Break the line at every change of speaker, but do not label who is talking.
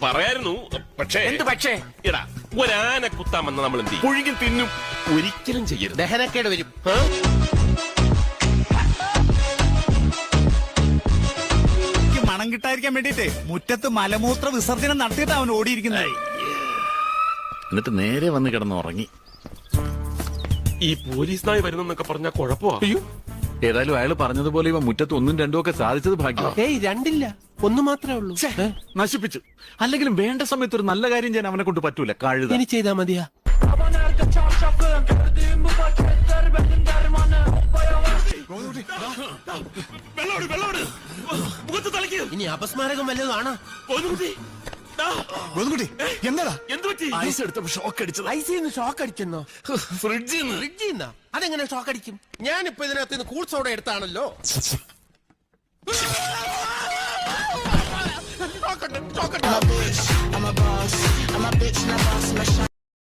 പറയായിരുന്നു. പക്ഷേ
എന്ത് പക്ഷേ?
എടാ ഒരാന കുത്താമെന്ന് നമ്മൾ എന്ത് ചെയ്യും? പുഴുങ്ങി തിന്നും. ഒരിക്കലും ചെയ്യരുത്,
ദഹനക്കേട് വരും.
മണം കിട്ടാതിരിക്കാൻ വേണ്ടിട്ട് മുറ്റത്ത് മലമൂത്ര വിസർജനം നടത്തിയിട്ട് അവൻ ഓടിയിരിക്കുന്നത്.
എന്നിട്ട് നേരെ വന്ന് കിടന്ന് ഉറങ്ങി.
ഈ പോലീസ് നായി വരുന്നൊക്കെ പറഞ്ഞാൽ കുഴപ്പമാ.
ഏതായാലും അയാൾ പറഞ്ഞതുപോലെ ഇവ മുറ്റത്ത് ഒന്നും രണ്ടും ഒക്കെ സാധിച്ചത് ഭാഗ്യം.
ഏയ് രണ്ടില്ല, ഒന്ന് മാത്രമേ ഉള്ളൂ.
നശിപ്പിച്ചു. അല്ലെങ്കിലും വേണ്ട സമയത്ത് ഒരു നല്ല കാര്യം ചെയ്യാൻ അവനെ കൊണ്ട് പറ്റൂല. കഴുത
ഇനി ചെയ്താ മതിയാ. ഇനി അപസ്മാരകം വല്ലതാണ്?
എന്താടാ
ഐസ് എടുത്തപ്പോ ഷോക്ക് അടിച്ചത്.
ഐസിന്ന് ഷോക്ക് അടിച്ചെന്നോ? ഫ്രിഡ്ജിന്ന്? അതെങ്ങനെ ഷോക്ക് അടിക്കും? ഞാനിപ്പോ ഇതിനകത്ത് നിന്ന് കൂൾ സോഡ എടുത്താണല്ലോ. ഷോക്കുണ്ട്.